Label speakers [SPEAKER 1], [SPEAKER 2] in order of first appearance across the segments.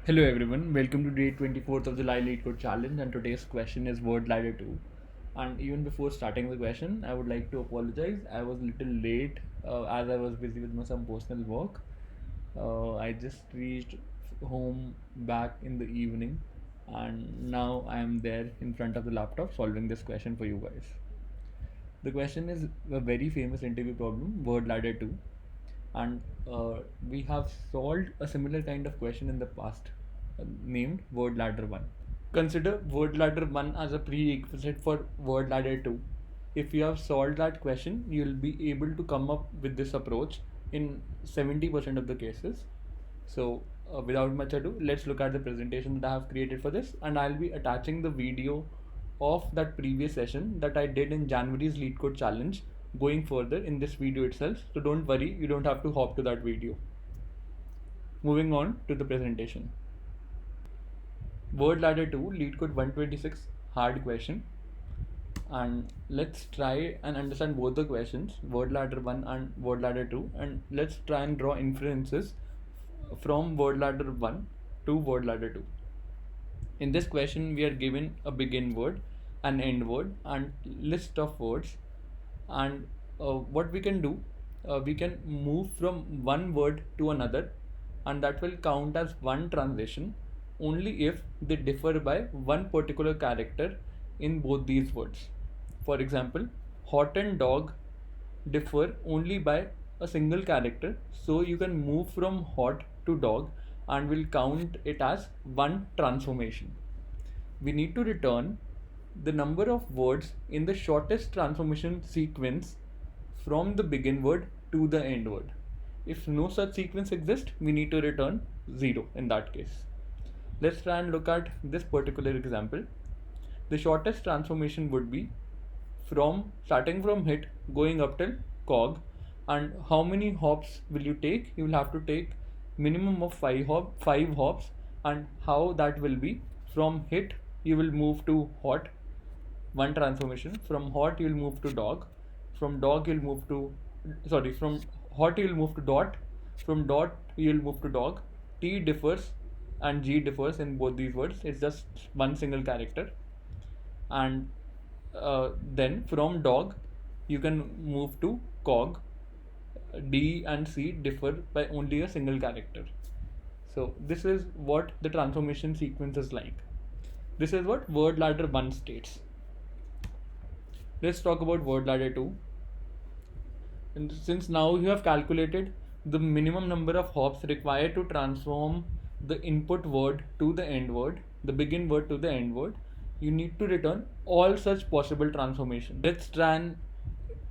[SPEAKER 1] Hello everyone, welcome to day 24th of the Leetcode challenge, and today's question is word ladder 2. And even before starting the question, I would like to apologize. I was a little late as I was busy with some personal work. I just reached home back in the evening, and now I am there in front of the laptop solving this question for you guys. The question is a very famous interview problem, word ladder 2, and we have solved a similar kind of question in the past, named word ladder 1. Consider word ladder 1 as a prerequisite for word ladder 2. If you have solved that question, you will be able to come up with this approach in 70% of the cases. So without much ado, let's look at the presentation that I have created for this, and I'll be attaching the video of that previous session that I did in January's Leetcode challenge going further in this video itself. So don't worry, you don't have to hop to that video. Moving on to the presentation. Word ladder 2, Leetcode 126 hard question. And let's try and understand both the questions, word ladder 1 and word ladder 2, and let's try and draw inferences from word ladder 1 to word ladder 2. In this question, we are given a begin word, an end word, and list of words. And what we can do, we can move from one word to another, and that will count as one transition only if they differ by one particular character in both these words. For example, hot and dog differ only by a single character, so you can move from hot to dog and will count it as one transformation. We need to return the number of words in the shortest transformation sequence from the begin word to the end word. If no such sequence exists, we need to return 0 in that case. Let's try and look at this particular example. The shortest transformation would be from starting from hit going up till cog. And how many hops will you take? You will have to take minimum of 5 hops, and how that will be, from hit you will move to hot, one transformation. From hot you will move to dog. From dog you'll move to from hot you'll move to dot. From dot you'll move to dog. T differs and G differs in both these words. It's just one single character. And then from dog you can move to cog. D and C differ by only a single character. So this is what the transformation sequence is like. This is what word ladder 1 states. Let's talk about word ladder 2. And since now you have calculated the minimum number of hops required to transform the input word to the end word, the begin word to the end word, you need to return all such possible transformations. Let's try and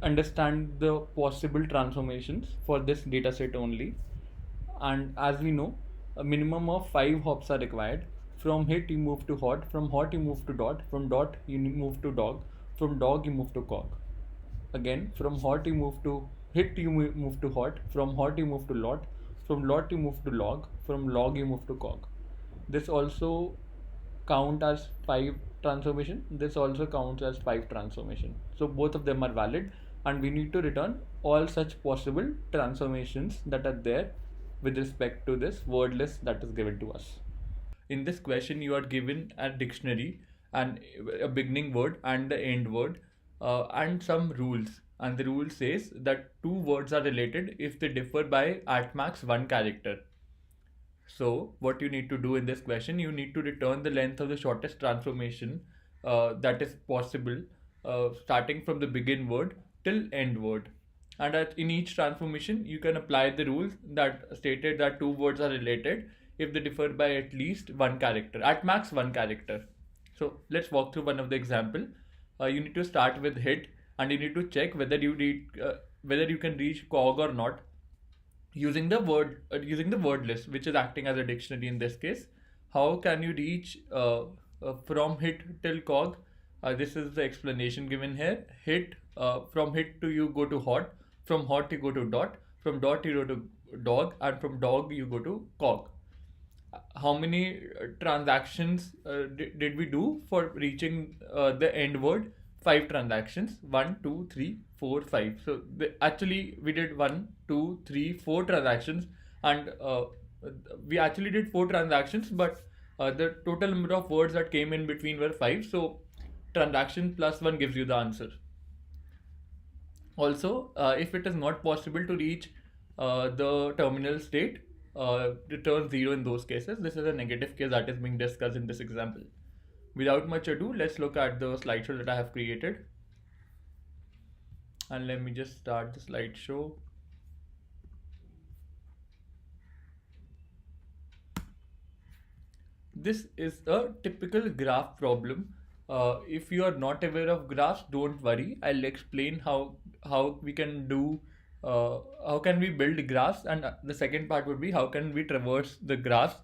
[SPEAKER 1] understand the possible transformations for this dataset only. And as we know, a minimum of 5 hops are required. From hit you move to hot, from hot you move to dot, from dot you move to dog, from dog you move to cog. Again, from hot you move to hit, you move to hot, from hot you move to lot, from lot you move to log, from log you move to cog. This also count as 5 transformation, this also counts as 5 transformation. So both of them are valid, and we need to return all such possible transformations that are there with respect to this word list that is given to us. In this question, you are given a dictionary and a beginning word and the end word, and some rules. And the rule says that two words are related if they differ by at max one character. So what you need to do in this question, you need to return the length of the shortest transformation that is possible, starting from the begin word till end word. And in each transformation, you can apply the rules that stated that two words are related if they differ by at least one character, at max one character. So let's walk through one of the example. You need to start with hit, and you need to check whether you can reach cog or not using the word list, which is acting as a dictionary in this case. How can you reach from hit till cog? This is the explanation given here. Hit, from hit to you go to hot, from hot you go to dot, from dot you go to dog, and from dog you go to cog. How many transactions did we do for reaching the end word? 5 transactions. 1, 2, 3, 4, 5. So actually we did 1, 2, 3, 4 transactions, and we actually did 4 transactions, but the total number of words that came in between were 5. So transaction plus 1 gives you the answer. Also, if it is not possible to reach the terminal state, return 0 in those cases. This is a negative case that is being discussed in this example. Without much ado, let's look at the slideshow that I have created. And let me just start the slideshow. This is a typical graph problem. If you are not aware of graphs, don't worry. I'll explain how we can do how can we build graphs, and the second part would be how can we traverse the graphs.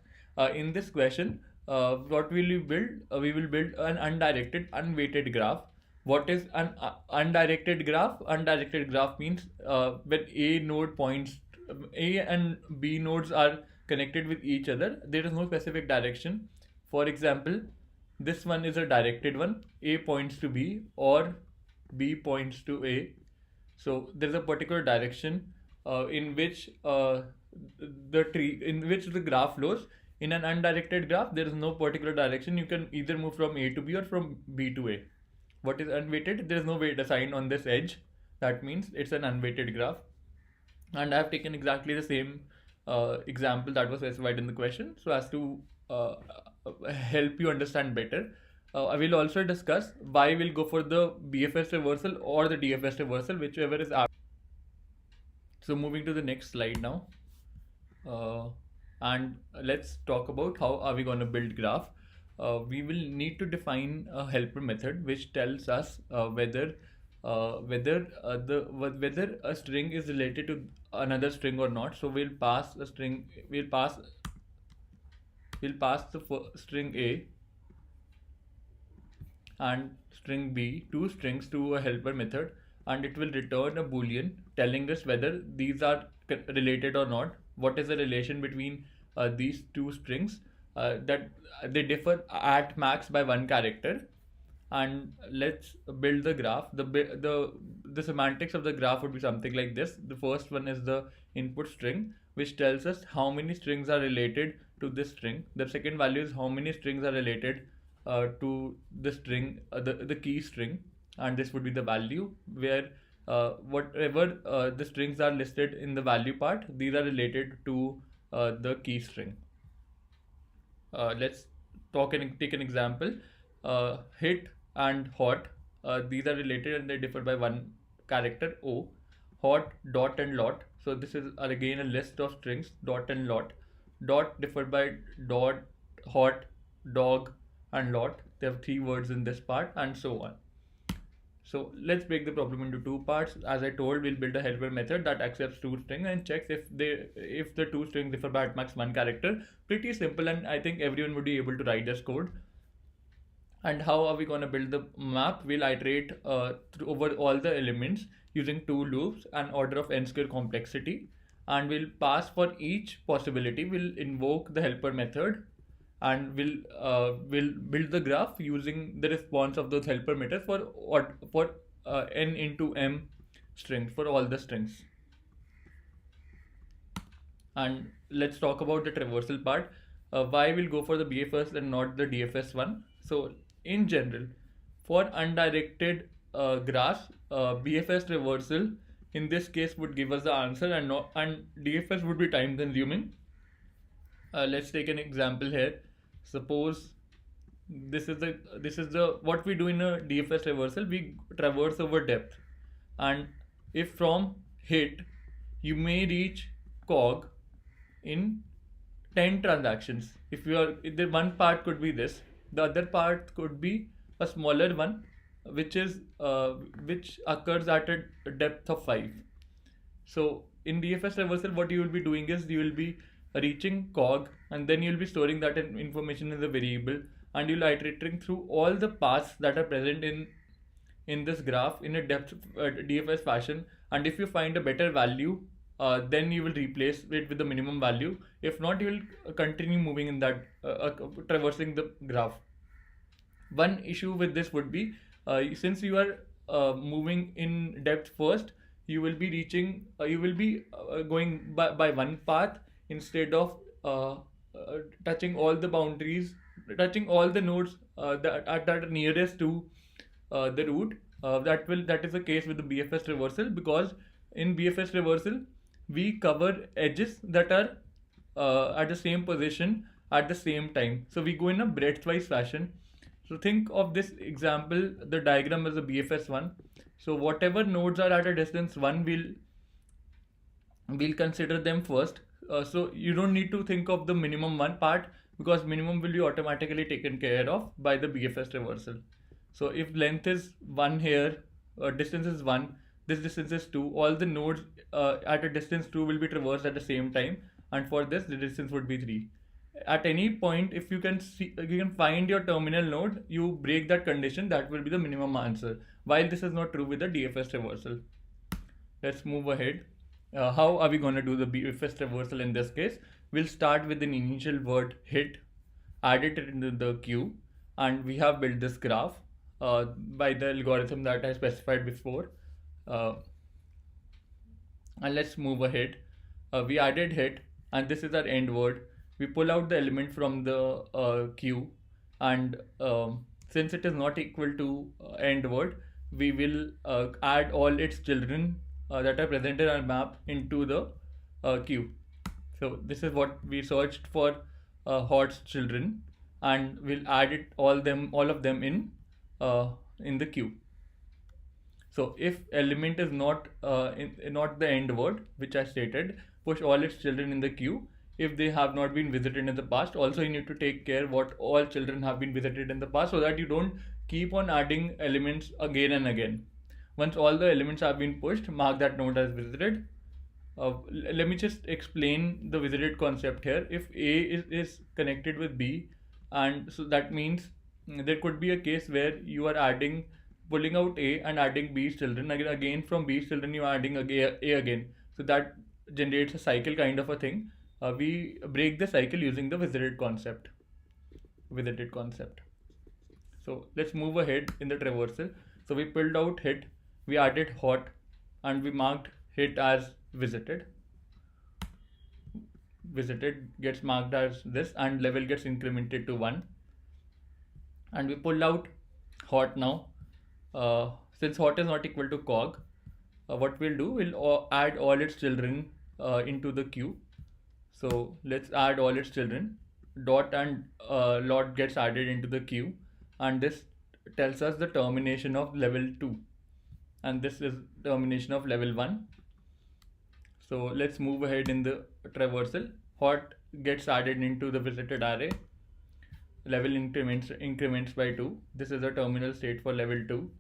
[SPEAKER 1] In this question, what will we build? We will build an undirected, unweighted graph. What is an undirected graph? Undirected graph means when A node points, A and B nodes are connected with each other, there is no specific direction. For example, this one is a directed one. A points to B or B points to A. So there is a particular direction in which the graph flows. In an undirected graph, there is no particular direction. You can either move from A to B or from B to A. What is unweighted? There is no weight assigned on this edge. That means it's an unweighted graph. And I have taken exactly the same example that was specified in the question, so as to help you understand better. I will also discuss why we'll go for the BFS reversal or the DFS reversal, whichever is apt. So moving to the next slide now, and let's talk about how are we going to build graph. We will need to define a helper method which tells us whether a string is related to another string or not. So we'll pass a string. We'll pass the string A and string B, two strings, to a helper method, and it will return a boolean telling us whether these are related or not. What is the relation between these two strings? That they differ at max by 1 character. And let's build the graph. The semantics of the graph would be something like this. The first one is the input string, which tells us how many strings are related to this string. The second value is how many strings are related to the string, the key string, and this would be the value, where whatever the strings are listed in the value part, these are related to the key string. Let's take an example. Hit and hot, these are related and they differ by 1 character O. Hot, dot and lot, so this is again a list of strings. Dot and lot. Dot differ by dot, hot, dog and lot. There are 3 words in this part, and so on. So let's break the problem into 2 parts. As I told, we'll build a helper method that accepts 2 strings and checks if the 2 strings differ by at max 1 character. Pretty simple, and I think everyone would be able to write this code. And how are we going to build the map? We'll iterate over all the elements using 2 loops and order of n square complexity, and we'll pass for each possibility. We'll invoke the helper method, and we'll build the graph using the response of those helper methods for n into m strings for all the strings. And let's talk about the traversal part. Why we'll go for the BFS and not the DFS one. So in general, for undirected graphs, BFS reversal in this case would give us the answer, and DFS would be time consuming. Let's take an example here. Suppose this is the what we do in a DFS reversal. We traverse over depth, and if from hit you may reach cog in 10 transactions. If the one part could be this, the other part could be a smaller one, which occurs at a depth of 5. So in DFS reversal, what you will be doing is you will be reaching cog, and then you'll be storing that information in the variable, and you'll iterating through all the paths that are present in this graph in a depth DFS fashion. And if you find a better value, then you will replace it with the minimum value. If not, you will continue moving in that traversing the graph. One issue with this would be since you are moving in depth first, you will be going by one path instead of uh, touching all the boundaries, touching all the nodes that are nearest to the root. That is the case with the BFS reversal, because in BFS reversal we cover edges that are at the same position at the same time. So we go in a breadth-wise fashion. So think of this example, the diagram as a BFS one. So whatever nodes are at a distance 1, we'll consider them first. So you don't need to think of the minimum one part, because minimum will be automatically taken care of by the BFS reversal. So if length is 1 here, distance is 1, this distance is 2, all the nodes at a distance 2 will be traversed at the same time, and for this the distance would be 3. At any point, if you can find your terminal node, you break that condition, that will be the minimum answer, while this is not true with the DFS reversal. Let's move ahead. How are we going to do the BFS reversal in this case? We'll start with an initial word hit, add it into the queue, and we have built this graph by the algorithm that I specified before. And let's move ahead. We added hit, and this is our end word. We pull out the element from the queue, and since it is not equal to end word, we will add all its children that are present in our map into the queue. So this is what we searched for, Hot's children, and we'll add it all of them in the queue. So if element is not not the end word, which I stated, push all its children in the queue. If they have not been visited in the past, also you need to take care what all children have been visited in the past, so that you don't keep on adding elements again and again. Once all the elements have been pushed, mark that node as visited. Let me just explain the visited concept here. If A is connected with B, and so that means there could be a case where you are pulling out A and adding B's children. Again from B's children you are adding A again. So that generates a cycle kind of a thing. We break the cycle using the visited concept. So let's move ahead in the traversal. So we pulled out hit, we added hot, and we marked hit as visited. Visited gets marked as this, and level gets incremented to 1. And we pull out hot now. Since hot is not equal to cog, what we'll do, we'll add all its children into the queue. So let's add all its children. Dot and lot gets added into the queue, and this tells us the termination of level 2, and this is termination of level 1. So let's move ahead in the traversal. Hot gets added into the visited array. Level increments by 2. This is a terminal state for level 2.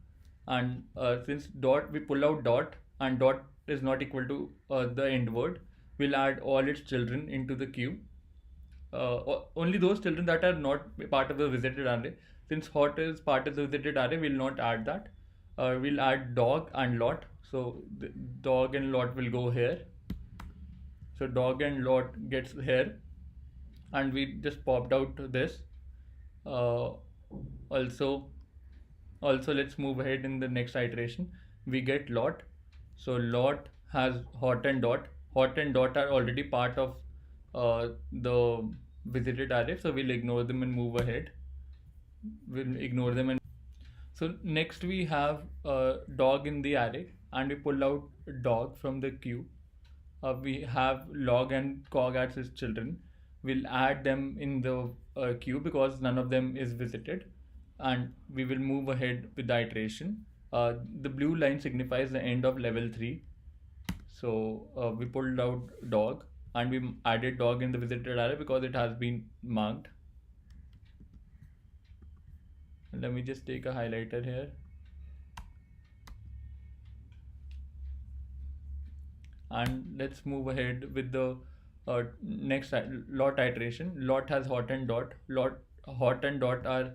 [SPEAKER 1] And since we pull out dot, and dot is not equal to the end word, we'll add all its children into the queue. Only those children that are not part of the visited array. Since hot is part of the visited array, we'll not add that. We'll add dog and lot. So the dog and lot will go here. So dog and lot gets here, and we just popped out this. Also let's move ahead in the next iteration. We get lot. So lot has hot and dot. Hot and dot are already part of the visited array, so we'll ignore them and move ahead. So next we have dog in the array, and we pull out dog from the queue. We have log and cog as its children. We'll add them in the queue because none of them is visited, and we will move ahead with the iteration. The blue line signifies the end of level 3. So we pulled out dog, and we added dog in the visited array because it has been marked. Let me just take a highlighter here. And let's move ahead with the next lot iteration. Lot has hot and dot. Hot and dot are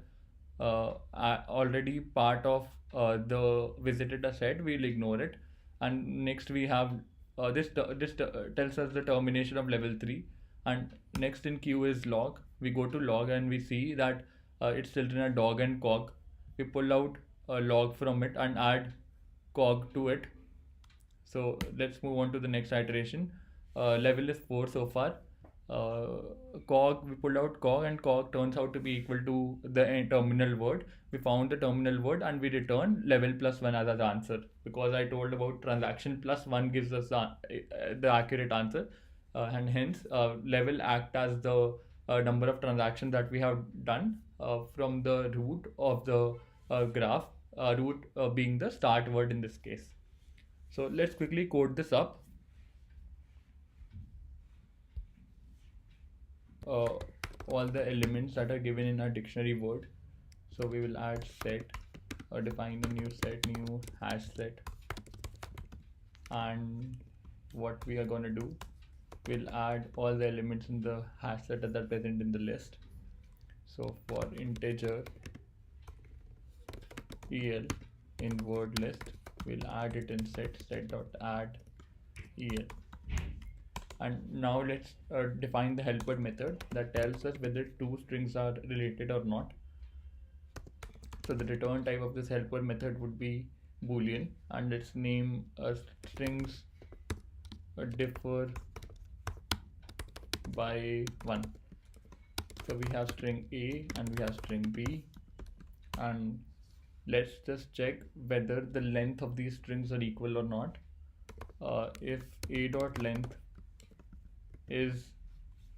[SPEAKER 1] already part of the visited set. We'll ignore it. And next we have this tells us the termination of level 3. And next in queue is log. We go to log, and we see that its children are dog and cog. We pull out log from it and add cog to it. So let's move on to the next iteration. Level is 4 so far. cog, we pulled out cog, and cog turns out to be equal to the terminal word. We found the terminal word and we returned level plus 1 as the answer, because I told about transaction plus 1 gives us the accurate answer, and hence level act as the number of transactions that we have done from the root of the graph, root being the start word in this case. So let's quickly code this up. All the elements that are given in our dictionary word. So we will add set, or define a new set, new hash set, and what we are going to do, we'll add all the elements in the hash set that are present in the list. So for integer el in word list, we'll add it in set dot add el. And now let's define the helper method that tells us whether two strings are related or not. So the return type of this helper method would be boolean, and let's name strings differ by 1. So we have string A and we have string B, and let's just check whether the length of these strings are equal or not. If a dot length is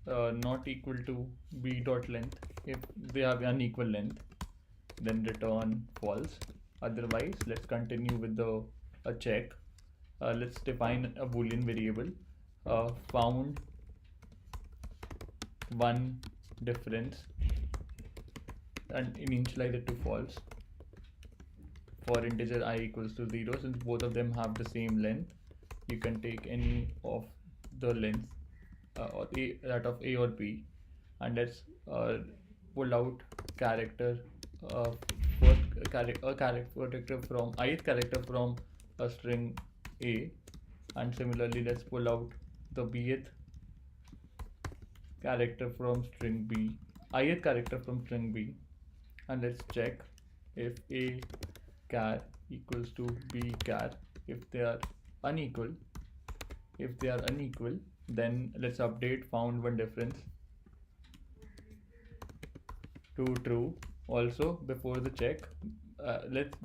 [SPEAKER 1] not equal to b dot length, if they have unequal length, then return false. Otherwise, let's continue with the check. Let's define a boolean variable, found one difference, and initialize it to false for integer I equals to 0. Since both of them have the same length, you can take any of the length, or that of A or B, and let's pull out character, first character from ith character from a string A, and similarly let's pull out the bth character from string B, ith character from string B, and let's check if A char equals to B char. If they are unequal, then let's update found one difference to true. Also, before the check,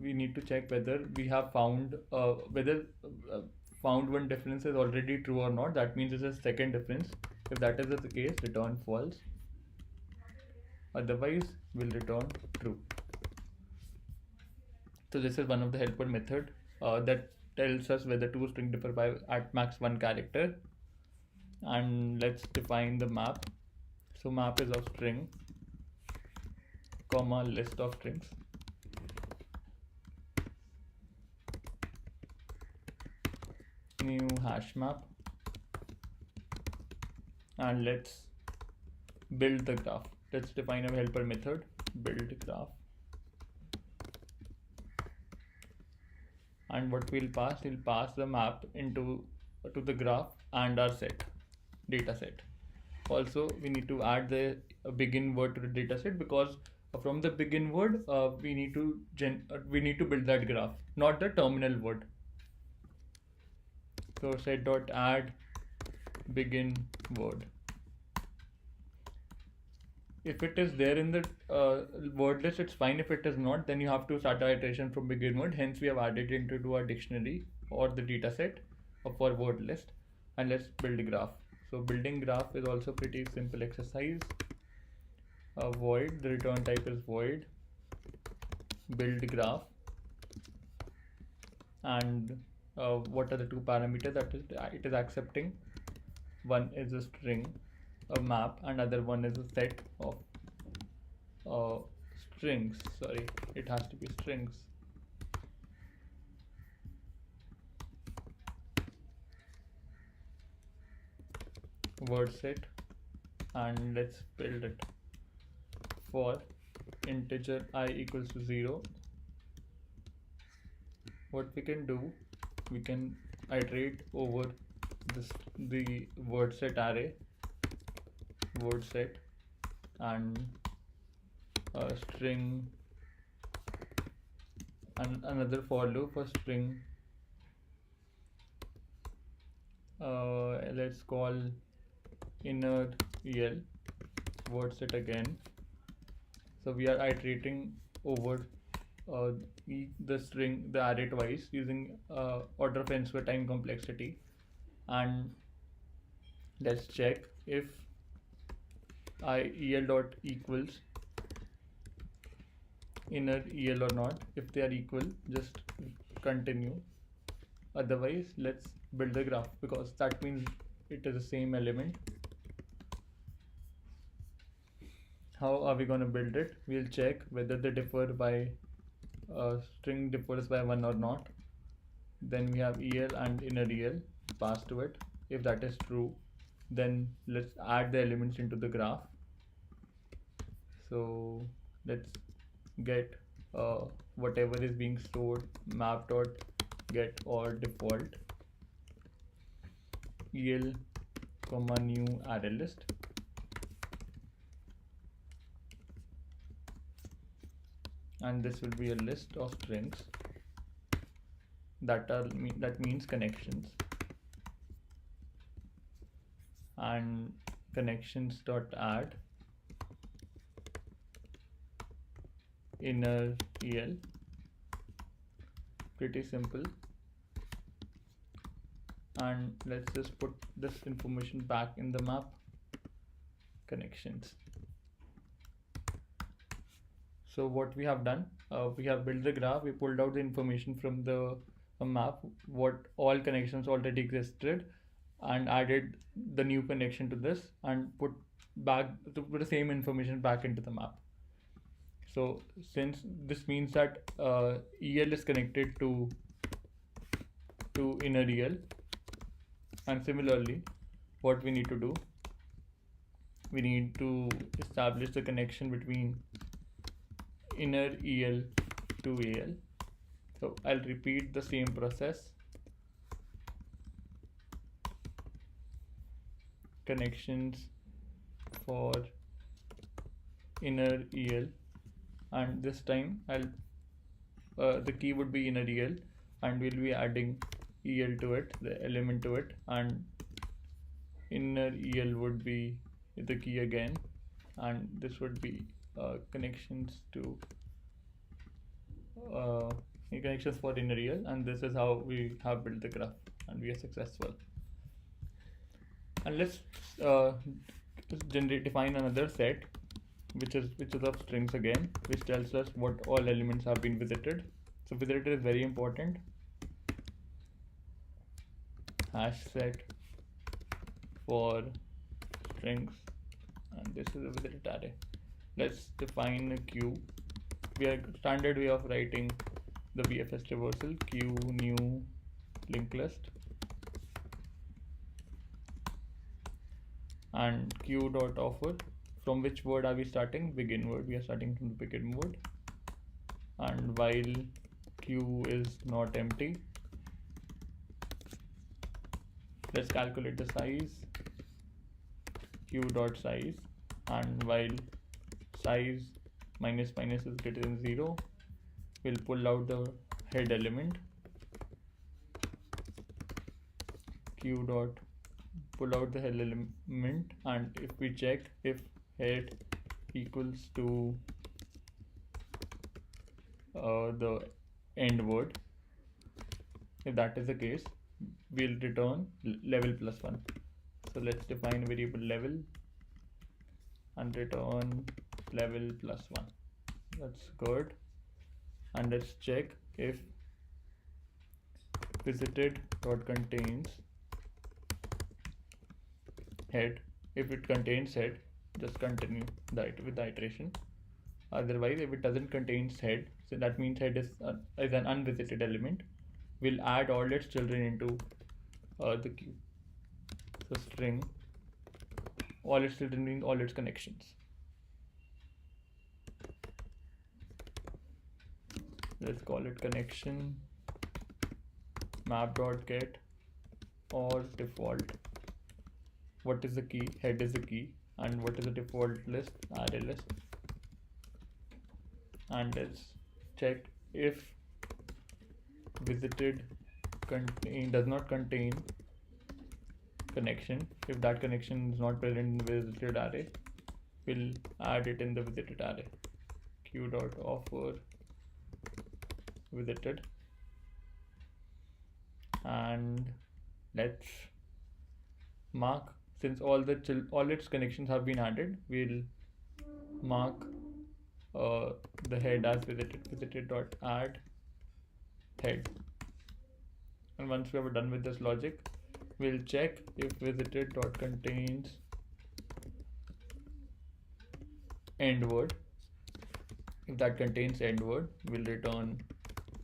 [SPEAKER 1] we need to check whether we have found found one difference is already true or not. That means it's a second difference. If that is the case, return false. Otherwise, we'll return true. So this is one of the helper method that tells us whether two strings differ by at max 1 character. And let's define the map. So map is of string comma list of strings. New hash map, and let's build the graph. Let's define a helper method, build graph, and what we'll pass the map to the graph and our data set. Also, we need to add the begin word to the data set, because from the begin word we need to build that graph, not the terminal word. So set.add begin word. If it is there in the word list, it's fine. If it is not, then you have to start our iteration from begin word. Hence, we have added it into our dictionary or the data set for word list. And let's build a graph. So building graph is also pretty simple exercise. Void, the return type is void, build graph, and what are the two parameters that it is accepting? One is a string, a map, and other one is a set of strings. Sorry, it has to be strings. Word set, and let's build it. For integer I equals to 0, what we can do, we can iterate over the word set array, word set, and a string, and another for loop for string. Let's call inner el word set again. So we are iterating over the string, the array twice using order of n square time complexity, and let's check if el dot equals inner el or not. If they are equal, just continue. Otherwise, let's build the graph, because that means it is the same element. How are we going to build it? We'll check whether they differ by string differs by 1 or not. Then we have el and inner el passed to it. If that is true, then let's add the elements into the graph. So let's get whatever is being stored, map dot get or default el comma new array list, and this will be a list of strings that means connections, and connections dot add inner el. Pretty simple. And let's just put this information back in the map connections. So what we have done, we have built the graph, we pulled out the information from the map, what all connections already existed, and added the new connection to this, and put the same information back into the map. So since this means that el is connected to inner el, and similarly what we need to do, we need to establish the connection between inner el to al. So I'll repeat the same process. Connections for inner el, and this time the key would be inner el, and we'll be adding el to it, the element to it, and inner el would be the key again, and this would be connections to connections for inner el, and this is how we have built the graph, and we are successful. And let's define another set which is of strings again, which tells us what all elements have been visited. So visited is very important. Hash set for strings, and this is a visited array. Let's define a queue. We are standard way of writing the BFS traversal: queue new linked list, and queue dot offer. From which word are we starting? Begin word. We are starting from the begin word. And while queue is not empty, let's calculate the size. Queue dot size, and while size minus minus is greater than 0, we'll pull out the head element. Queue dot pull out the head element, and if we check if head equals to the end word, if that is the case, we'll return level plus 1. So let's define variable level and return level plus 1. That's good. And let's check if visited dot contains head. If it contains head, just continue with the iteration. Otherwise, if it doesn't contain head, so that means head is an unvisited element, we'll add all its children into the queue. So string all its children means all its connections. Let's call it connection map.get or default. What is the key? Head is the key. And what is the default list? Array list. And let's check if visited does not contain connection. If that connection is not present in the visited array, we'll add it in the visited array. Q.offer visited, and let's mark, since all its connections have been added, we'll mark the head as visited dot add head. And once we are done with this logic, we'll check if visited dot contains end word. If that contains end word, we'll return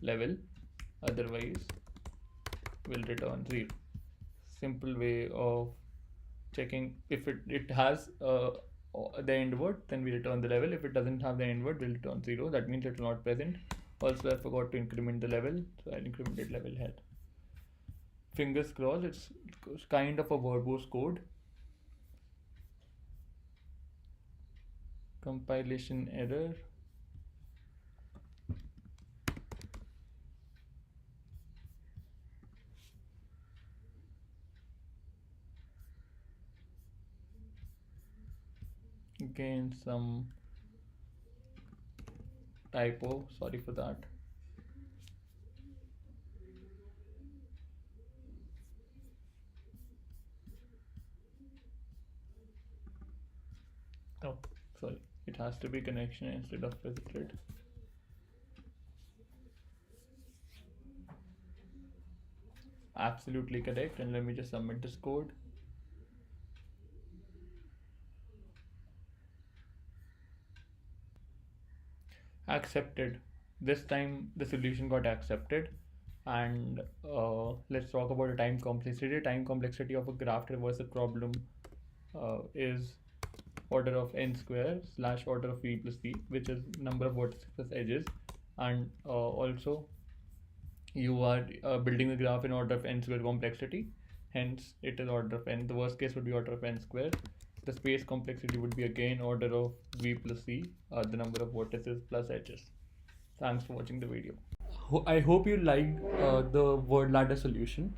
[SPEAKER 1] level, otherwise we'll return 0. Simple way of checking. If it has the end word, then we return the level. If it doesn't have the end word, we'll return 0. That means it's not present. Also, I forgot to increment the level, so I'll increment level head. Fingers crossed, it's kind of a verbose code. Compilation error. Again, some typo, sorry for that. Oh, sorry, it has to be connection instead of visited. Absolutely correct. And let me just submit this code. Accepted. This time the solution got accepted. And let's talk about the time complexity. Time complexity of a graph traversal problem is order of n square / order of v plus c, which is number of vertices plus edges. And also you are building the graph in order of n square complexity, hence it is order of n. The worst case would be order of n square. The space complexity would be again order of v plus c, the number of vertices plus edges. Thanks for watching the video. I hope you liked the word ladder solution.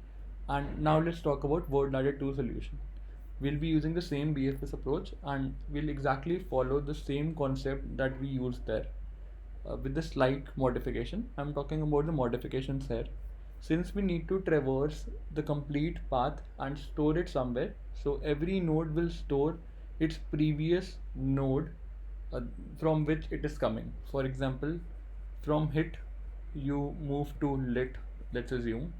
[SPEAKER 1] And now let's talk about word ladder 2 solution. We'll be using the same BFS approach, and we'll exactly follow the same concept that we used there, with the slight modification. I'm talking about the modifications here. Since we need to traverse the complete path and store it somewhere, so every node will store its previous node from which it is coming. For example, from hit you move to lit, let's assume.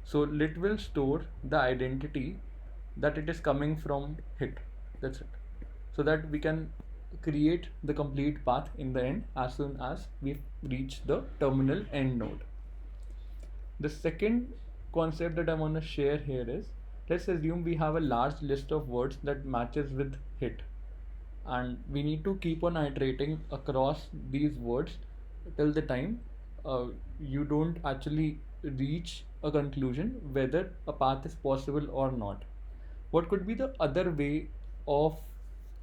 [SPEAKER 1] So lit will store the identity that it is coming from hit. That's it. So that we can create the complete path in the end as soon as we reach the terminal end node. The second concept that I want to share here is, let's assume we have a large list of words that matches with hit, and we need to keep on iterating across these words till the time you don't actually reach a conclusion whether a path is possible or not. What could be the other way of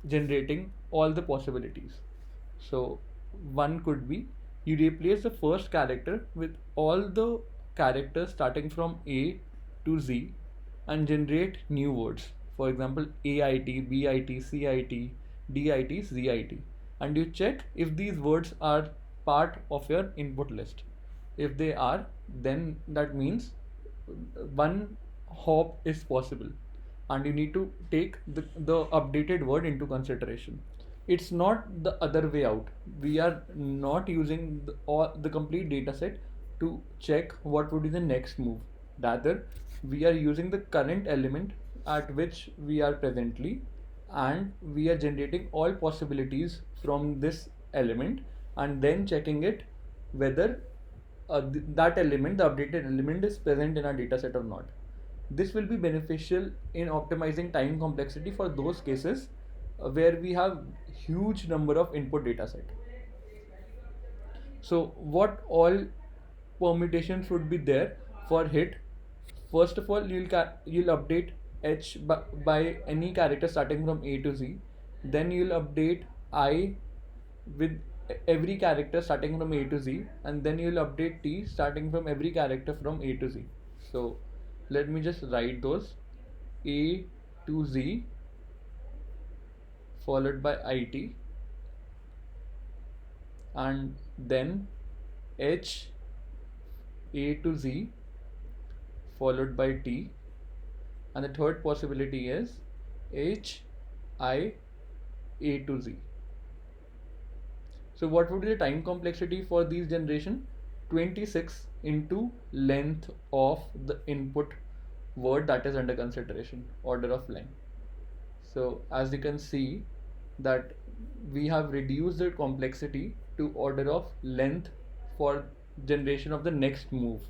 [SPEAKER 1] generating all the possibilities? So one could be, you replace the first character with all the characters starting from A to Z and generate new words. For example, AIT, BIT, CIT, DIT, ZIT. And you check if these words are part of your input list. If they are, then that means one hop is possible, and you need to take the updated word into consideration. It's not the other way out. We are not using the complete data set to check what would be the next move. Rather, we are using the current element at which we are presently, and we are generating all possibilities from this element, and then checking it whether that element, the updated element, is present in our dataset or not. This will be beneficial in optimizing time complexity for those cases where we have huge number of input dataset. So what all permutations would be there for hit? First of all, you'll update h by any character starting from A to Z. Then you'll update I with every character starting from A to Z, and then you'll update T starting from every character from A to Z. So let me just write those: A to Z followed by IT, and then H A to Z followed by T, and the third possibility is H I A to Z. So what would be the time complexity for these generation? 26 into length of the input word that is under consideration, order of length. So as you can see that we have reduced the complexity to order of length for generation of the next move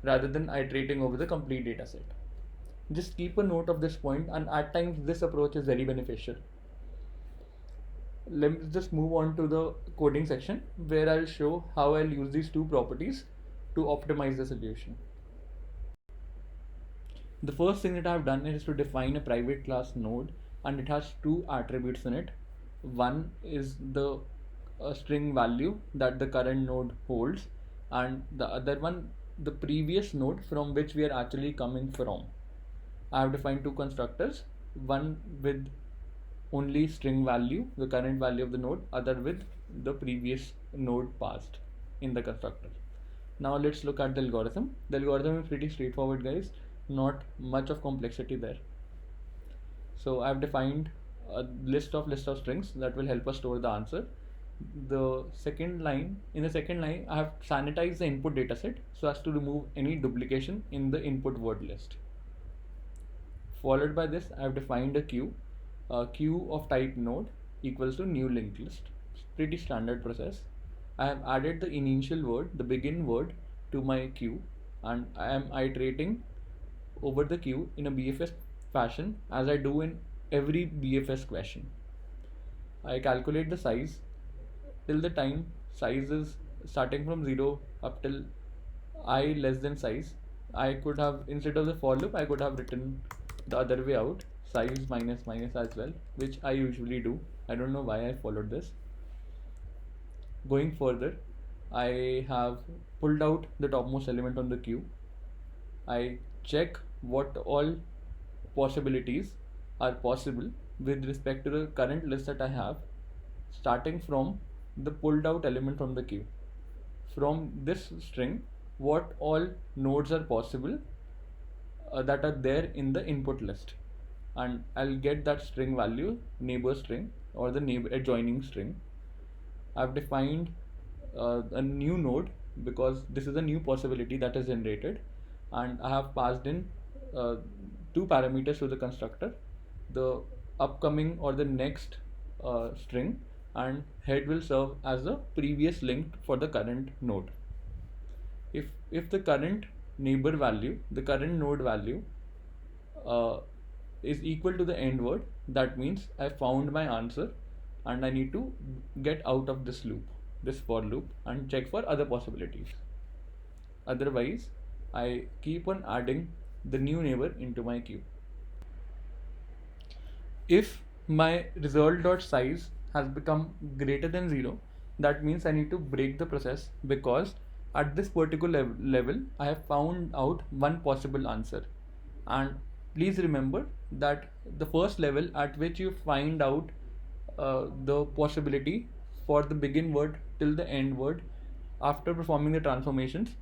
[SPEAKER 1] rather than iterating over the complete data set. Just keep a note of this point, and at times this approach is very beneficial. Let's just move on to the coding section where I'll show how I'll use these two properties to optimize the solution. The first thing that I've done is to define a private class node, and it has two attributes in it. One is the string value that the current node holds, and the other one the previous node from which we are actually coming from. I have defined two constructors, one with only string value, the current value of the node, other with the previous node passed in the constructor. Now let's look at the algorithm. The algorithm is pretty straightforward, guys, not much of complexity there. So I've defined a list of strings that will help us store the answer. In the second line, I have sanitized the input dataset so as to remove any duplication in the input word list. Followed by this, I have defined a queue of type node equals to new linked list. Pretty standard process. I have added the initial word, the begin word, to my queue, and I am iterating over the queue in a BFS fashion as I do in every BFS question. I calculate the size till the time size is starting from 0 up till I less than size. I could have, instead of the for loop, I could have written the other way out, size minus minus as well, which I usually do. I don't know why I followed this. Going further, I have pulled out the topmost element on the queue. I check what all possibilities are possible with respect to the current list that I have, starting from the pulled out element from the queue. From this string, what all nodes are possible that are there in the input list, and I'll get that string value, neighbor string or the neighbor adjoining string. I've defined a new node because this is a new possibility that is generated, and I have passed in two parameters to the constructor, the upcoming or the next string, and head will serve as the previous link for the current node. If the current neighbor value, the current node value is equal to the end word, that means I found my answer and I need to get out of this loop, this for loop, and check for other possibilities. Otherwise, I keep on adding the new neighbor into my queue. If my result.size has become greater than 0, that means I need to break the process, because at this particular level I have found out one possible answer. And please remember that the first level at which you find out the possibility for the begin word till the end word, after performing the transformations,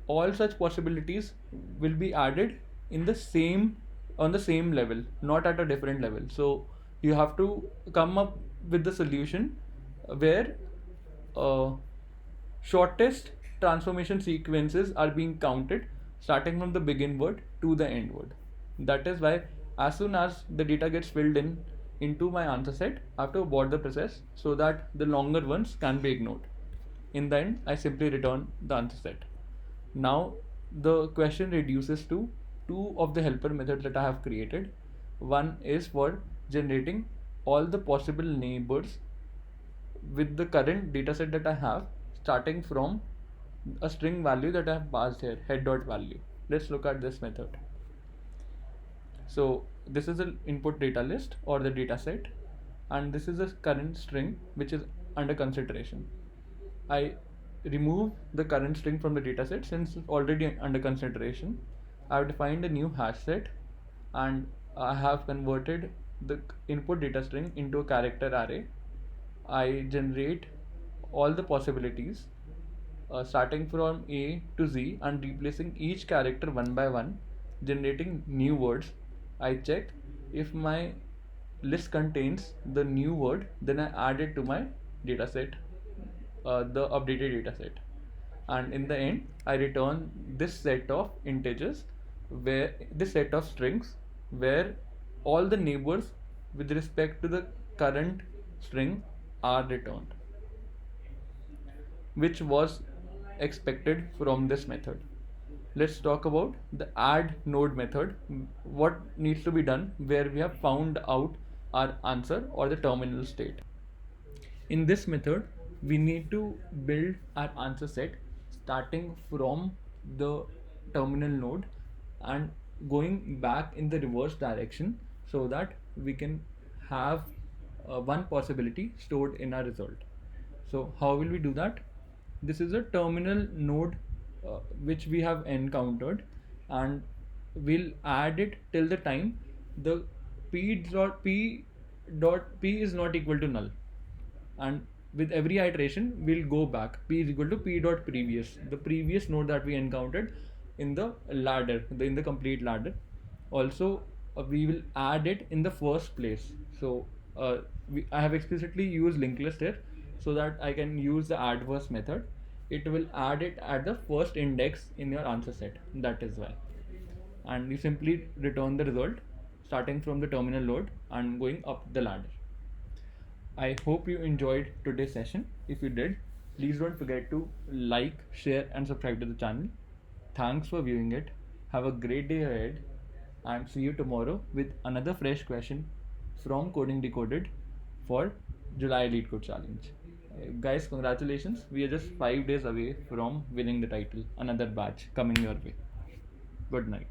[SPEAKER 1] all such possibilities will be added in the same, on the same level, not at a different level. So you have to come up with the solution where shortest transformation sequences are being counted starting from the begin word to the end word. That is why as soon as the data gets filled in into my answer set, I have to abort the process so that the longer ones can be ignored. In the end, I simply return the answer set. Now the question reduces to two of the helper methods that I have created. One is for generating all the possible neighbors with the current dataset that I have, starting from a string value that I have passed here, head.value. Let's look at this method. So this is the input data list or the data set, and this is the current string which is under consideration. I remove the current string from the data set since it's already under consideration. I have defined a new hash set, and I have converted the input data string into a character array. I generate all the possibilities starting from A to Z and replacing each character one by one, generating new words. I check if my list contains the new word, then I add it to my dataset, the updated dataset. And in the end, I return this set of integers, where this set of strings where all the neighbors with respect to the current string are returned, which was expected from this method. Let's talk about the add node method. What needs to be done where we have found out our answer or the terminal state. In this method, we need to build our answer set starting from the terminal node and going back in the reverse direction so that we can have one possibility stored in our result. So how will we do that? This is a terminal node which we have encountered, and we'll add it till the time the p is not equal to null, and with every iteration we'll go back. P is equal to p dot previous, the previous node that we encountered in the ladder, in the complete ladder. Also, we will add it in the first place. So I have explicitly used linked list here so that I can use the add first method. It will add it at the first index in your answer set, that is why. And you simply return the result starting from the terminal node and going up the ladder. I hope you enjoyed today's session. If you did, please don't forget to like, share, and subscribe to the channel. Thanks for viewing it. Have a great day ahead, and see you tomorrow with another fresh question from Coding Decoded for July Leetcode Challenge. Guys, congratulations. We are just 5 days away from winning the title. Another batch coming your way. Good night.